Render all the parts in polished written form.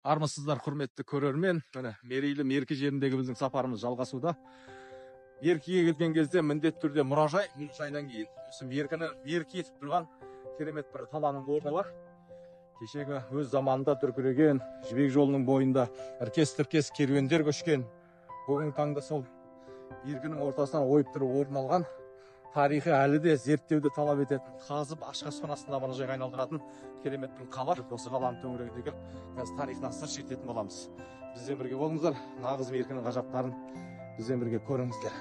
Армысыздар, құрметті көрермен. Міне, мерейлі Меркі жеріндегі біздің сапарымыз жалғасуда. Меркіге келген кезде міндетті түрде мұражайдан кейін осы Меркіні меркі етіп тұрған керемет бір қаланың орны бар. Кешегі өз заманында дүркіреген Жібек жолының бойында іркес-тіркес керуендер көшкен. Бүгінгі таңда сол Меркінің ортасынан ойып тұрып орын алған, тарихы әлі де зерттеуді талап ететін, қазып ашық аспан астында мұражайға айналдыратын керемет бір қала. Осы қаланың төңірегіндегі қазір тарихынан сыр шертетін боламыз. Бізбен бірге болыңыздар, нағыз Меркінің ғажаптарын бізбен бірге көріңіздер.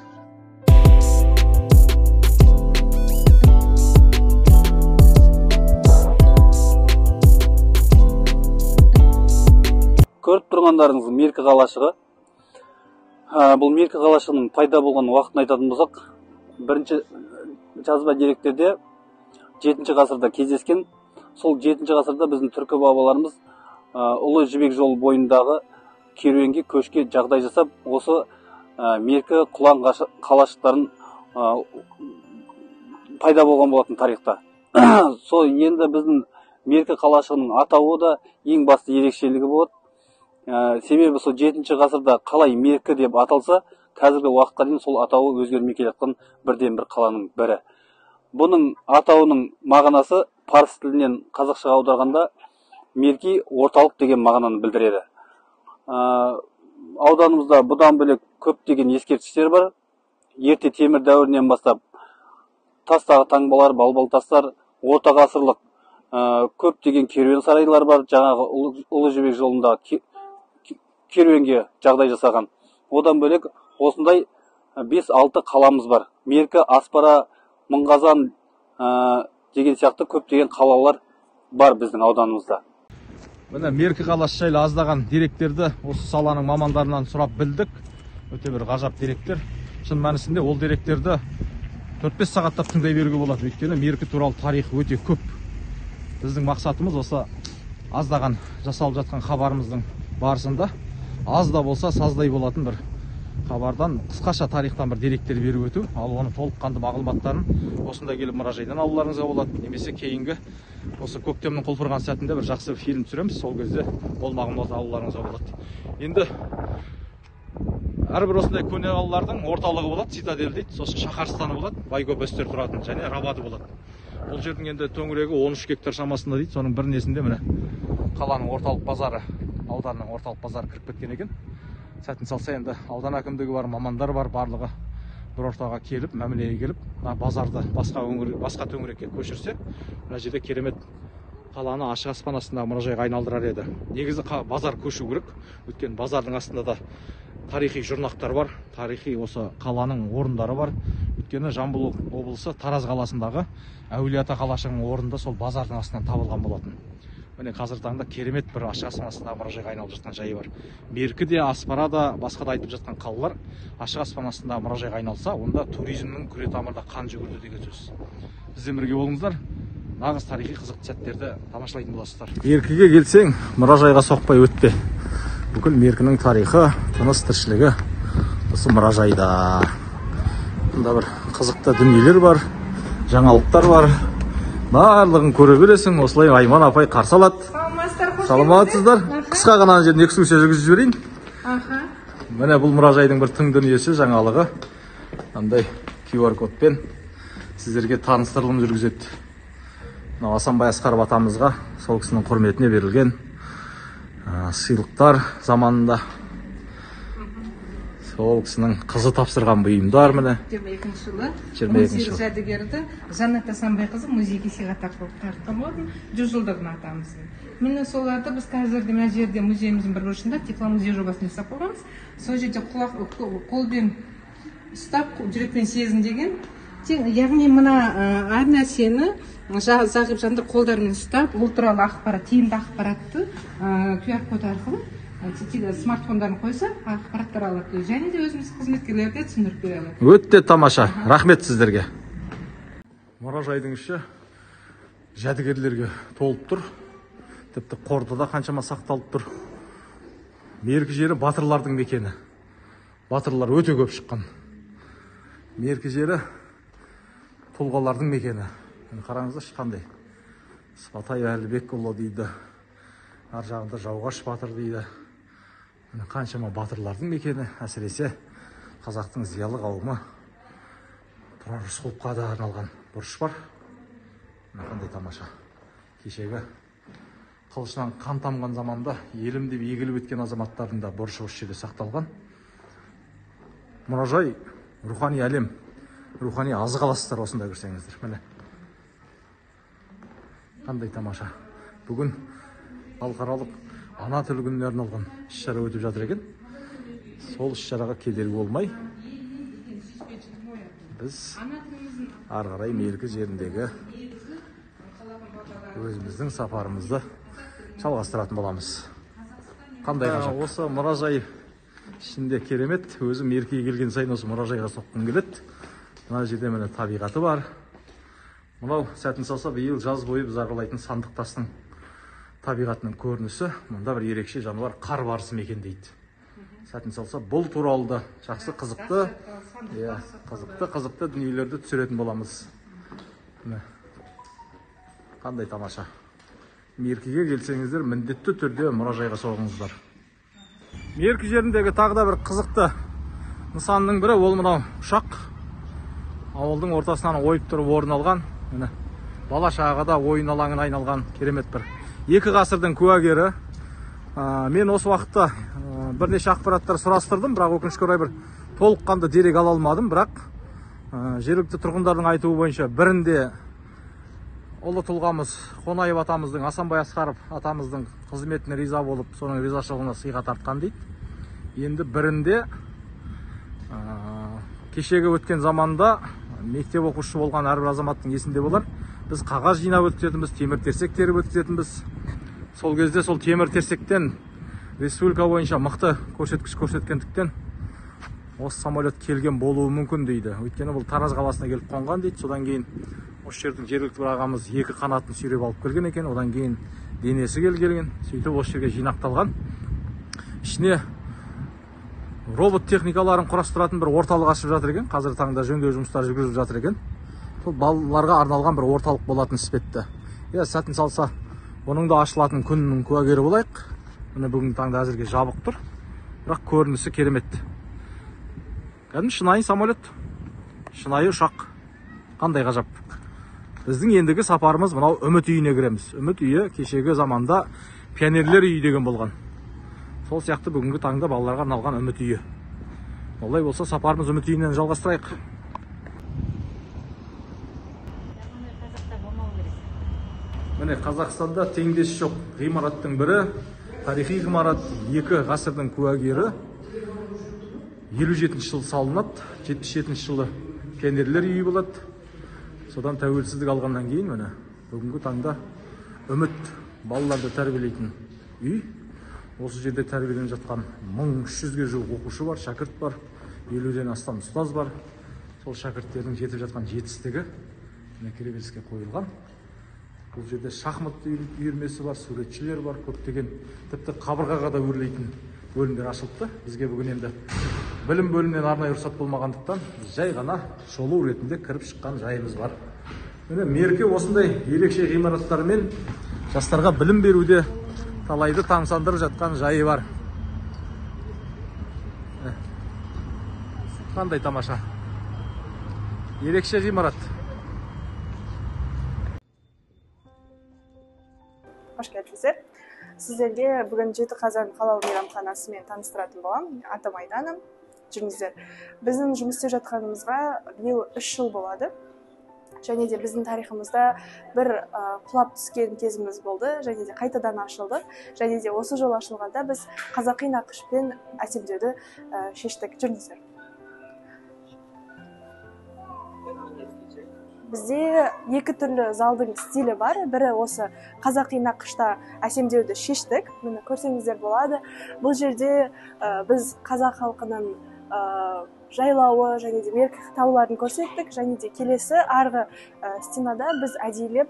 Көріп тұрғандарыңыз Меркі қалашығы. Бұл Меркі қалашығының пайда болған уақытын айтатын болсақ, бірінші жазба деректерде 7 ғасырда кездескен. Сол 7 ғасырда біздің түркі бабаларымыз ұлы жібек жолы бойындағы керуенге көшке жағдай жасап, осы Меркі құлан қалашықтарын пайда болған болатын тарихта. Сол енді біздің Меркі қалашығының атауы да ең басты ерекшелігі болады. Себебі сол 7 ғасырда қалай Меркі деп аталса, қазіргі уақытқа дейін сол атауы өзгермей келе жатқан бірден бір қаланың бірі. Бұның атауының мағынасы парсы тілінен қазақшаға аударғанда Мерки орталық деген мағынаны білдіреді. Ауданымызда бұдан бөлек көптеген ескерткіштер бар. Ерте темір дәуірінен бастап тастағы таңбалар, балбал тастар, орта ғасырлық көптеген керуен сарайлар бар. Жаңағы ұлы жібек жолындағы керуенге жағдай жасаған. Одан бөлек осындай 5-6 қаламыз бар. Меркі, Аспара, Мұңғазан деген сияқты көптеген қалалар бар біздің ауданымызда. Міне Меркі қаласы жайлы аздаған деректерді осы саланың мамандарынан сұрап білдік. Өте бір ғажап деректер. Шын мәнісінде ол деректерді 4-5 сағаттап тыңдай беруге болады. Өйткені Меркі туралы тарихы өте көп. Біздің мақсатымыз осы аздаған жасалып жатқан хабарымыздың барысында аз да болса саздай болатын бір хабардан қысқаша тарихтан бір деректер беріп өту, ал оны толыққанды мағлұматтарын осында келіп мұражайдан алуларыңызға болады. Немесе кейінгі осы көктемнің құлпырған сәтінде бір жақсы фильм түсіреміз, сол кезде ол мағлұматты алуларыңызға болады. Енді әрбір осындай көне қалалардың орталығы болады, цитадель дейді, сосын шаһарстаны болады, байгөбестер тұратын, және рабады болады. Бұл жердің енді төңірегі 13 гектар шамасында дейді. Соның бір несінде міне қаланың орталық базары, ауданның орталық базары кіріп кеткен екен. Сәтін салса енді аудан әкімдігі бар, мамандар бар, барлығы бір ортаға келіп, мәмілеге келіп, базарды басқа төңірекке көшірсе, мына жерде керемет қаланы ашық аспан астындағы мұражайға айналдырар еді. Негізі базар көшу керек. Өйткені базардың астында да тарихи жұрнақтар бар, тарихи осы қаланың орындары бар. Өйткені Жамбыл облысы Тараз қаласындағы Әулие-ата қалашығының орнында сол базардың астынан табылған болатын. Міне қазір таңда керемет бір ашық аспан астындағы мұражайға айналып жатқан жайы бар. Меркі де, Аспара да, басқа да айтып жатқан қалалар ашық аспан астындағы мұражайға айналса, онда туризмнің күре тамырда қан жүгірді деген сөз. Бізбен бірге болыңыздар, нағыз тарихи қызықты сәттерді тамашалайтын боласыздар. Меркіге келсең, мұражайға соқпай өтпе. Бүкіл Меркінің тарихы, тыныс тіршілігі осы мұражайда. Бұнда бір қызықты дүниелер бар, жаңалықтар бар. Барлығын көре бересің. Осылай Айман апай қарсы алады. Саламатсыздар. Қысқа ғана жерден экскурсия жүргізіп жіберейін. Міне бұл мұражайдың бір тың дүниесі, жаңалығы. Андай QR кодпен сіздерге таныстырылым жүргізеді. Асанбай Асқаров атамызға сол кісінің құрметіне берілген сыйлықтар заманында. Сол кісінің қызы тапсырған бұйымдар міне. 22 жылы 18 жәдігерді Жанат Асанбайқызы музейге сыйға тартқан болатын, 100 жылдығын атамыздың. Міне соларды біз қазірде мына жерде музейіміздің бір бұрышында тифломузей жобасын жасап қойғанбыз. Сол жерде қолбен ұстап, жүрекпен сезін деген. Яғни мына әр нәрсені зағип жандар қолдарымен ұстап, ол туралы ақпарат, тиімді ақпаратты QR код арқылы смартфондарын қойса, ақпараттар алады. Және де өзіміз қызметкерлерге түсіндіріп бере алады. Өте тамаша. Рахмет сіздерге. Мұражайдың іші жәдігерлерге толып тұр. Тіпті қорда да қаншама сақталып тұр. Меркі жері батырлардың мекені. Батырлар өте көп шыққан. Меркі жері тұлғалардың мекені. Қараңыздаршы қандай. Сыпатай Әлібекұлы дейді. ар жағында Жауғаш батыр дейді. Қаншама батырлардың мекені, әсіресе қазақтың зиялы қауымы. Тұрар Рысқұловқа да арналған бұрыш бар. Қандай тамаша. Кешегі қылышынан қан тамған заманда елім деп егіліп өткен азаматтардың да бұрышы осы жерде сақталған. Мұражай, рухани әлем, рухани азық аласыздар осында көрсеңіздер. Міне. Қандай тамаша. Бүгін халықаралық ана тілі күніне арналған іс-шара өтіп жатыр екен. Сол іс-шараға кедергі болмай, біз ары қарай меркі жеріндегі өзіміздің сапарымызды жалғастыратын боламыз. Қандай ғажап. Осы мұражай ішінде керемет. Өзім меркеге келген сайын осы мұражайға соққым келеді. Мына жерде міне табиғаты бар. Мынау сәтін салса биыл жаз бойы біз аралайтын сандық тастың табиғатының көрінісі. Мұнда бір ерекше жануар қар барысы мекен дейді. Сәтін салса бұл туралы да жақсы қызықты дүниелерді түсіретін боламыз. Қандай тамаша. Меркеге келсеңіздер, міндетті түрде мұражайға соғыңыздар. Меркі жеріндегі тағы да бір қызықты нысанның бірі ол мынау ұшақ. Ауылдың ортасынан ойып тұрып орын алған, бала шағада ойын алаңына айналған керемет бір 2 ғасырдың куәгері. Мен осы уақытта бірнеше ақпараттар сұрастырдым, бірақ өкінішке орай бір толыққанды дерек ала алмадым. Бірақ жергілікті тұрғындардың айтуы бойынша бірінде ұлы тұлғамыз Қонаев атамыздың, Асанбай Асқаров атамыздың қызметіне риза болып, соның ризашылығына сыйға тартқан дейді. Енді бірінде кешегі өткен заманда мектеп оқушы болған әрбір азаматтың есінде болар. Біз қағаз жинап өткізетінбіз, темір терсек теріп өткізетінбіз. Сол кезде сол темір терсектен республика бойынша мықты көрсеткіш көрсеткендіктен осы самолет келген болуы мүмкін дейді. Өйткені бұл Тараз қаласына келіп қонған дейді. Содан кейін осы жердің жергілікті бір ағамыз 2 қанатын сүйреп алып келген екен. Одан кейін денесі келген. Сөйтіп осы жерге жинақталған. Ішіне робот техникаларын құрастыратын бір орталық ашып жатыр екен. Қазір таңда жөндеу жұмыстары жүргізіліп жатыр екен. Сол балаларға арналған бір орталық болатын іспетті. Сәтін салса, оның да ашылатын күннің куәгері болайық. Міне бүгін таңда әзірге жабық тұр. Бірақ көрінісі керемет. Кәдімгі шынайы самолет, шынайы ұшақ. Қандай ғажап. Біздің ендігі сапарымыз мынау Үміт үйіне кіреміз. Үміт үйі кешегі заманда пионерлер үйі деген болған. Сол сияқты бүгінгі таңда балаларға арналған Үміт үйі. Олай болса сапарымыз Үміт үйінен жалғастырайық. Міне Қазақстанда теңдесі жоқ ғимараттың бірі, тарихи ғимарат, 2 ғасырдың куәгері. 57 жыл салынады, 77 жылы пионерлер үйі болады. Содан тәуелсіздік алғаннан кейін міне бүгінгі таңда Үміт балаларды тәрбиелейтін үй. Осы жерде тәрбиеленіп жатқан 1300-ге жуық оқушы бар, шәкірт бар, 50-ден астам ұстаз бар. Сол шәкірттердің жетіп жатқан жетістігі кіреберіске қойылған. Бұл жерде шахмат үйірмесі бар, суретшілер бар, көптеген тіпті қабырғаға да өрлейтін бөлімдер ашылыпты. Бізге бүгін енді білім бөлімінен арнайы рұқсат болмағандықтан жай ғана шолу ретінде кіріп шыққан жайымыз бар. Міне мерке осындай ерекше ғимараттармен жастарға білім беруде талайды тамсандырып жатқан жайы бар. Қандай тамаша. Ерекше ғимарат. Қош келдіңіздер. Сіздерге бүгін 7 қазан қалалық мейрамханасымен таныстыратын боламын. Атым Айдана. Жүріңіздер. Біздің жұмыс істеп жатқанымызға биыл 3 жыл болады. Және де біздің тарихымызда бір құлап түскен кезіміз болды. Және де қайтадан ашылды. Және де осы жол ашылғанда біз қазақи нақышпен әсемдеуді шештік. Жүріңіздер. Бізде 2 түрлі залдың стилі бар. Бірі осы қазақи нақышта әсемдеуді шештік. Мені көрсеңіздер болады. Бұл жерде біз қазақ халқының жайлауы және де меркі тауларын көрсеттік. Және де келесі арғы стенада біз әдейілеп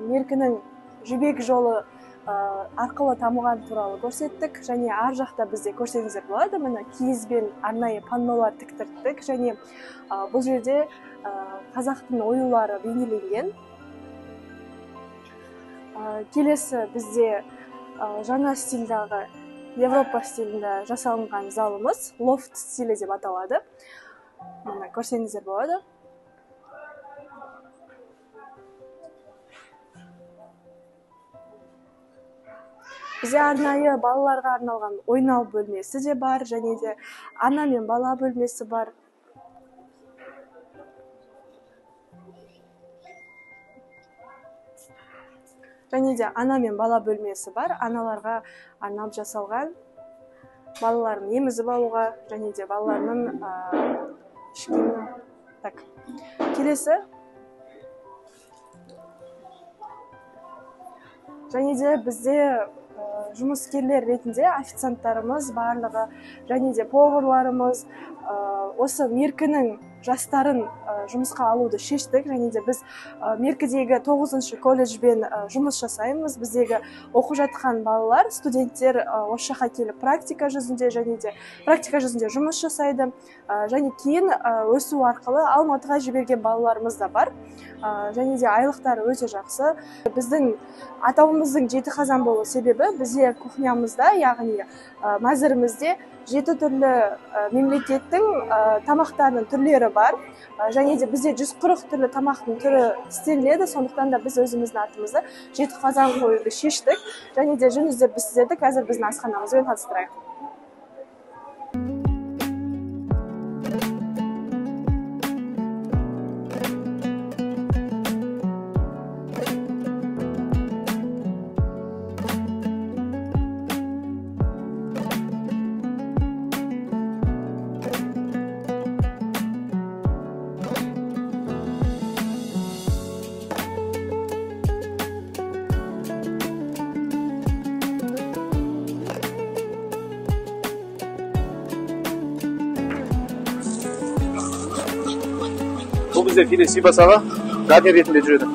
меркінің жібек жолы арқылы тамылған туралы көрсеттік. Және ар жақта бізде көрсеңіздер болады. Мені киізбен арнайы паннолар тіктірттік. Және бұл жерде қазақтың оюлары бейнеленген. Келесі бізде жаңа стильдағы Европа стилінде жасалынған залымыз лофт стилі деп аталады. Мына көрсеңіздер болады. Бізде арнайы балаларға арналған ойнау бөлмесі де бар, және де ана мен бала бөлмесі бар. Және де ана мен бала бөлмесі бар, аналарға арналып жасалған, балаларын емізіп алуға, және де балаларының кішкене. Так, келесі. Және де бізде жұмыскерлер ретінде официанттарымыз барлығы, және де поварларымыз осы меркінің жастарын жұмысқа алуды шештік, және де біз Меркідегі 9-шы колледжбен жұмыс жасаймыз. Біздегі оқу жатқан балалар, студенттер осы жаққа келіп практика жүзінде, және де практика жүзінде жұмыс жасайды. Және кейін өсу арқылы Алматыға жіберген балаларымыз да бар. Және де айлықтары өте жақсы. Біздің атауымыздың 7 қазан болу себебі бізде кухнямызда, яғни мәзірімізде 7 түрлі мемлекеттің тамақтарының түрлері бар. Және де бізде 140 түрлі тамақтың түрі істелінеді. Сондықтан да біз өзіміздің атымызды 7 қазан қоюды шештік. Және де жүнізде біз сіздерді қазір біздің асханамызбен таныстырайық. Бұл бізде филе сипасаға гарнир ретінде жүреді.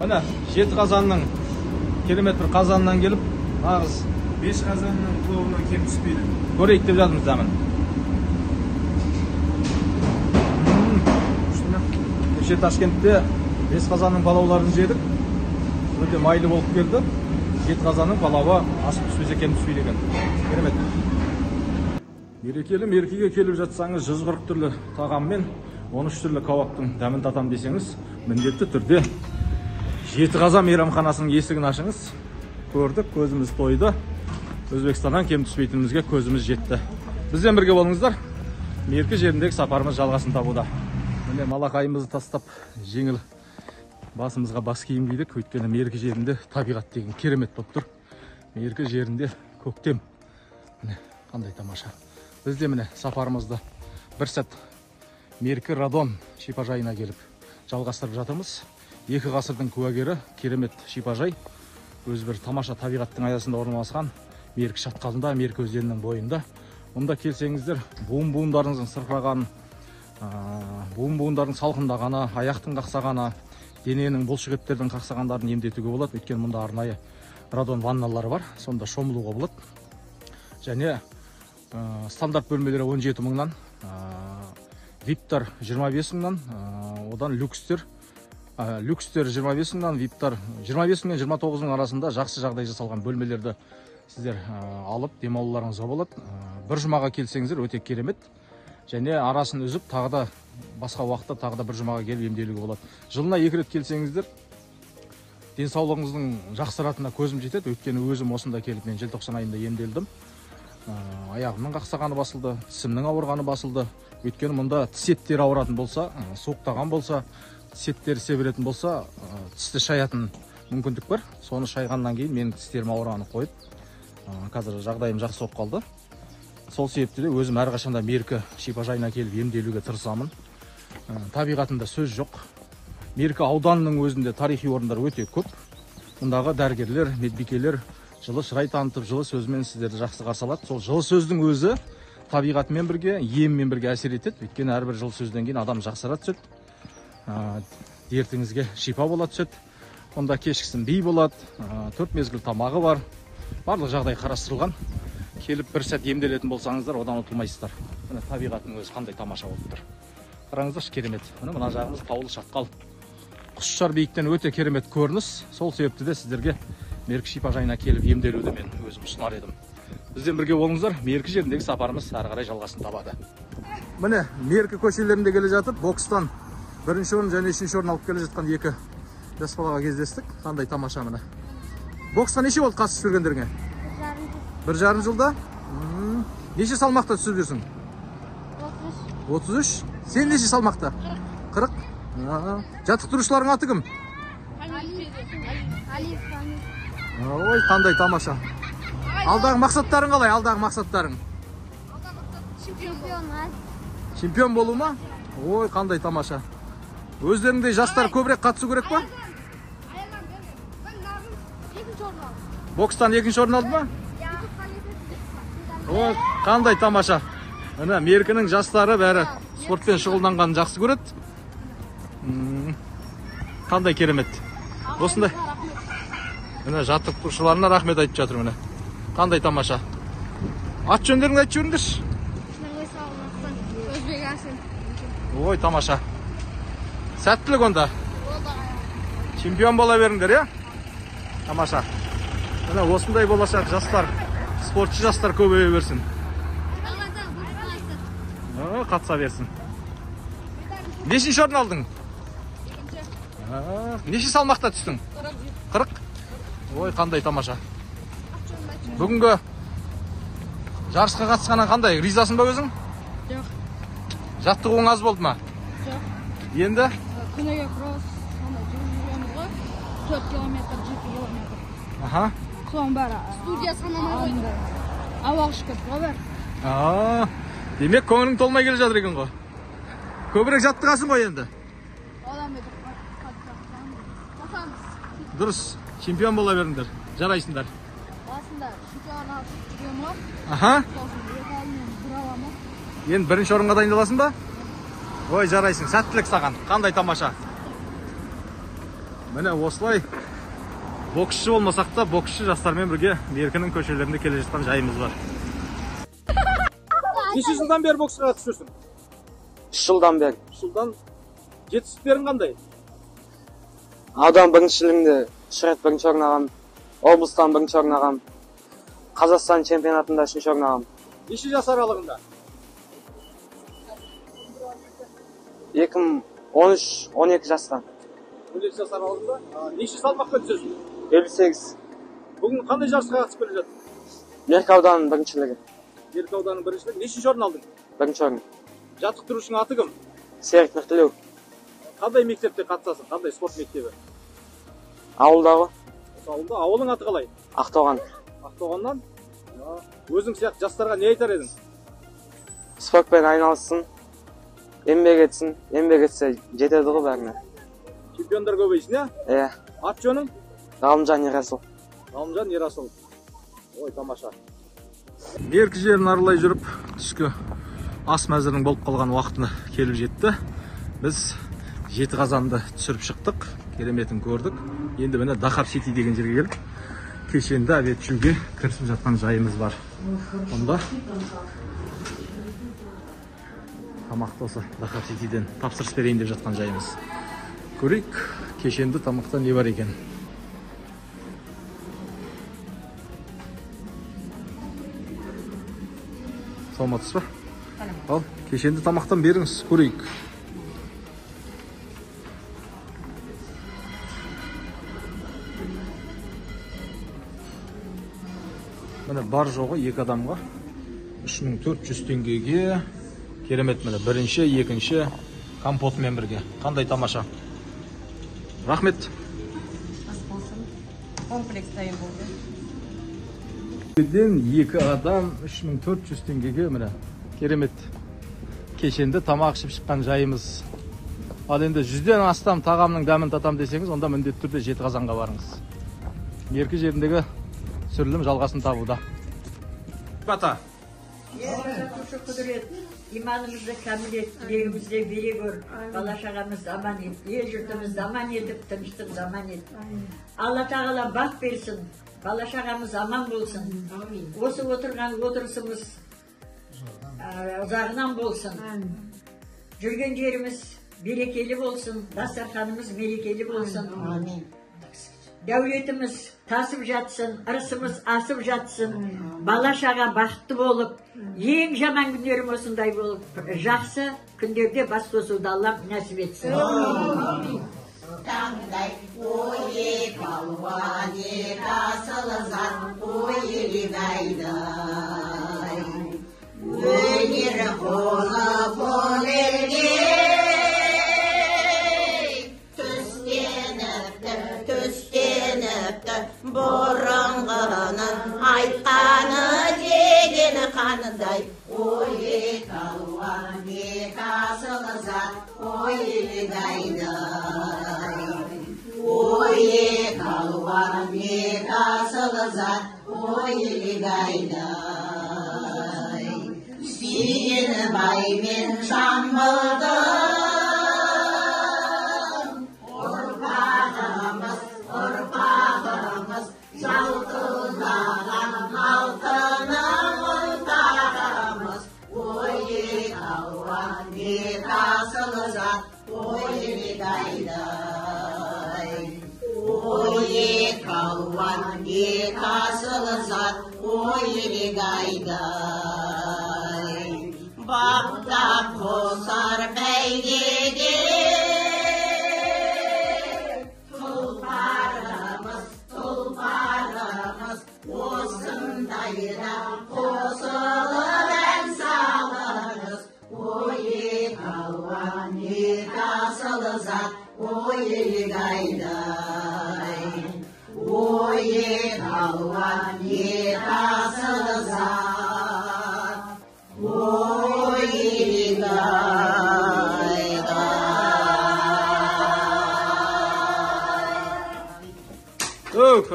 Міне 7 қазанның керемет бір қазанынан келіп, нағыз 5 қазанның пловынан кем түспейді. көрейік деп жатырмыз дәмін. Кеше Ташкентте 5 қазанның палауларын жедік. Өте майлы болып келді. 7 қазанның палауы асып түспесе кем түспейді екен. Керемет. Мерекелі мерекеге келіп жатсаңыз 140 түрлі тағаммен 13 түрлі кауаптың дәмін татам десеңіз, міндетті түрде 7 қазан мейрамханасының есігін ашыңыз. Көрдік, көзіміз тойды. Өзбекстаннан кем түспейтінімізге көзіміз жетті. Бізбен бірге болыңыздар. Меркі жеріндегі сапарымыз жалғасын табуда. Міне малақайымызды тастап, жеңіл басымызға бас киім кидік. Өйткені Меркі жерінде табиғат деген керемет болып тұр. Меркі жерінде көктем. Міне қандай тамаша. Біз де міне сапарымызды бір сәт Меркі Радон шипажайына келіп жалғастырып жатырмыз. 2 ғасырдың куәгері керемет шипажай. Өз бір тамаша табиғаттың аясында орналасқан Меркі шатқалында, Меркі өзенінің бойында. Онда келсеңіздер, буын-буындарыңыздың сырқырағанын, буын-буындардың салқындағаны, аяқтың қақсағаны, дененің бұлшық еттердің қақсағандарын емдетуге болады. Өйткені мұнда арнайы радон ванналары бар, сонда шомылуға болады. Және стандарт бөлмелері 17 мыңнан, виптар 25 мыңнан, одан люкстер 25 мыңнан, виптар 25 мың мен 29 мың арасында жақсы жағдай жасалған бөлмелерді сіздер алып демалуларыңызға болады. Бір жұмаға келсеңіздер өте керемет. Және арасын үзіп, тағы да басқа уақытта тағы да бір жұмаға келіп емделуге болады. Жылына 2 рет келсеңіздер, денсаулығыңыздың жақсаратына көзім жетеді. Өйткені өзім осында келіп, мен желтоқсан айында емделдім. Аяғымның қақсағаны басылды, тісімнің ауырғаны басылды. Өйткені мұнда тіс еттері ауыратын болса, суықтаған болса, тіс еттері себеретін болса, тісті шаятын мүмкіндік бар. Соны шайғаннан кейін менің тістерім ауырғаны қойып, қазір жағдайым жақсы болып қалды. Сол себепті де өзім әрқашанда Меркі шипажайына келіп емделуге тырысамын. Табиғатында сөз жоқ. Меркі ауданының өзінде тарихи орындар өте көп. Мұндағы дәрігерлер, медбикелер жылы шырай танытып, жылы сөзмен сіздерді жақсы қарсы алады. Сол жылы сөздің өзі табиғатымен бірге, еммен бірге әсер етеді. Өйткені әрбір жылы сөзден кейін адам жақсара түседі. Дертіңізге шипа бола түседі. Онда кешкісін би болады, 4 мезгіл тамағы бар. Барлық жағдай қарастырылған. Келіп бір сәт емделетін болсаңыздар, одан ұтылмайсыздар. Міне табиғаттың өзі қандай тамаша болып тұр. Қараңыздаршы, керемет. Мына жағымыз таулы шатқал. Құшшар биіктен өте керемет көрініс. Сол себепті де сіздерге Меркі шипажайына келіп емделуді мен өзім ұсынар едім. Бізден бірге болыңыздар. Меркі жеріндегі сапарымыз әрі қарай жалғасын табады. Міне Меркі көшелерінде келе жатып, бокстан 1-ші орын және 3-ші орын алып келе жатқан екі жас балаға кездестік. Қандай тамаша міне. Бокстан неше болды қатысып жүргендеріңе? 1,5 жылда? Неше салмақта түсіп жүрсің? 33. Сен неше салмақта? 40. Жаттықтырушыларың аты кім? Ой, қандай тамаша. Алдағы мақсаттарың қалай? Алдағы мақсаттарың? Чемпион болу ма? Ой, қандай тамаша. Өздеріңдей жастар көбірек қатысу керек па? Бокстан 2-ші орын алды ма? Ой, қандай тамаша. Міне Меркінің жастары бәрі спортпен шұғылданғанын жақсы көреді. Қандай керемет. Осындай. Міне жаттықтырушыларына рахмет айтып жатыр міне. Қандай тамаша. Ат жөндеріңді айтып жүріңдерші. Ой, тамаша. Сәттілік онда. Чемпион бола беріңдер, я? Тамаша. Міне осындай болашақ жастар, спортшы жастар көбейе берсін. Қатыса берсін. Нешінші орын алдың? Неше салмақта түстің? 40. Ой, қандай тамаша. Бүгінгі жарысқа қатысқаннан қандай? Ризасың ба өзің? Жоқ. Жаттығуың аз болды ма? Жоқ. Енді? Күніге кросс, жүргеніміз ғой. 4 километр, 7 километр. Аха. Соның бәрі студия санамай қойды. Аллаға шүкір, ғой. Демек көңілің толмай келе жатыр екен ғой. Көбірек жаттығасың ғой енді. Дұрыс, чемпион бола беріңдер. Жарайсыңдар. Басында чемпион алып жүрген ғой. Аха. Сосын екі алдымен бір аламын. Енді 1-ші орынға дайындаласың ба? Ой, жарайсың. Сәттілік саған. Қандай тамаша. Міне осылай боксшы болмасақ та, боксшы жастармен бірге Меркінің көшелерінде келе жатқан жайымыз бар. Неше жылдан бері боксқа қатысып жүрсің? 3 жылдан бері. 3 жылдан. Жетістіктерің қандай? Аудан біріншілігінде 3 рет 1-ші орын алғам. Облыстан 1-ші орын алғам. Қазақстан чемпионатында 3-ші орын алғам. Неше жас аралығында? 2013-12 жастан. 12 жас аралығында? Неше салмаққа түсесің? 58. Бүгін қандай жарысқа қатысып келе жатыр? Меркі ауданының біріншілігі. Меркі ауданының біріншілігі. Нешінші орын алдың? 1-ші орын. Жаттықтырушының аты кім? Серік Нұртілеу. Қандай мектепте қатысасың? Қандай спорт мектебі? Ауылдағы. Ауылда. Ауылың аты қалай? Ақтоған. Ақтоғаннан? Өзің сияқты жастарға не айтар едің? Спортпен айналыссын. Еңбек етсін. Еңбек етсе жетеді ғой бәріне. Чемпиондар көбейсін, я? Иә. Ат жөнің? Ғалымжан Ерасыл. Ғалымжан Ерасыл. Ой, тамаша. Меркі жерін аралай жүріп, түскі ас мәзірінің болып қалған уақытына келіп жетті. Біз 7 қазанды түсіріп шықтық, кереметін көрдік. Енді міне Дахар Сити деген жерге келіп кешенді обед жеуге кірісіп жатқан жайымыз бар. Онда тамақты осы Дахатиден тапсырыс берейін деп жатқан жайымыз. Көрейік, кешенді тамақта не бар екен. Саламатсыз ба? Ал, кешенді тамақтан беріңіз, көрейік. Міне бар жоғы 2 адамға 3400 теңгеге керемет. Міне бірінші, екінші компотымен бірге. Қандай тамаша. Рахмет. Комплекс дайын болды. 2 адам 3400 теңгеге міне керемет. Кешенді тамақ ішіп шыққан жайымыз. Ал енді 100-ден астам тағамның дәмін татам десеңіз, онда міндетті түрде Жетіқазанға барыңыз. Меркі жеріндегі сүрілім жалғасын табуда. Бата. Жаратушы құдірет, иманымызды кәміл ет, тілегімізде бере көр, бала шағамыз аман ет, ел жұртымызды аман етіп, тыныштық аман ет. Алла тағала бақ берсін, бала шағамыз аман болсын. Осы отырған отырысымыз ұзағынан болсын. Жүрген жеріміз берекелі болсын, дастарханымыз мерекелі болсын. Дәулетіміз тасып жатсын, ырысымыз асып жатсын, бала шаға бақытты болып, ең жаман күндерім осындай болып, жақсы күндерде бас қосуды Аллам нәсіп етсін. Таңдай ойы палуан асылы зат ойы гайдай, өнері қолы бол елге бұрынғының айтқаны дегені қанындай. Ой, қалуан асылы зат, ой, гайдай. Ой, қалуан асылы зат, ой, гайдай. Сені баймен жамылды Бақта қосар бәйгеге тұлпарымыз осындайда қосылып ән салыңыз. Ой, қалуан асылы зат, ой, гайдай. Ой, қалуан асылы зат, ой, гайдай.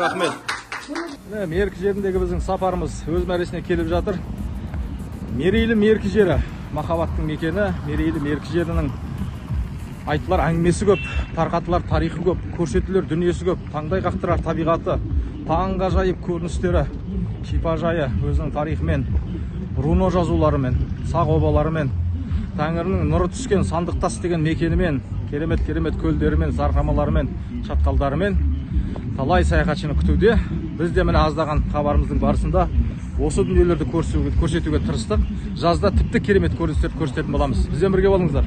Рахмет. Меркі жеріндегі біздің сапарымыз өз мәресіне келіп жатыр. Мерейлі Меркі жері, махаббаттың мекені. Мерейлі Меркі жерінің айтылар әңгімесі көп, тарқатылар тарихы көп, көрсетілер дүниесі көп, таңдай қақтырар табиғаты, таңғажайып көріністері, шипажайы өзінің тарихымен, руно жазуларымен, сақ обаларымен, Тәңірінің нұры түскен сандық тас деген мекенімен, керемет көлдерімен, зарқамаларымен, шатқалдарымен талай саяхатшыны күтуде. Біз де міне аздаған хабарымыздың барысында осы дүниелерді көрсетуге тырыстық. Жазда тіпті керемет көріністерді көрсететін боламыз. Бізбен бірге болыңыздар.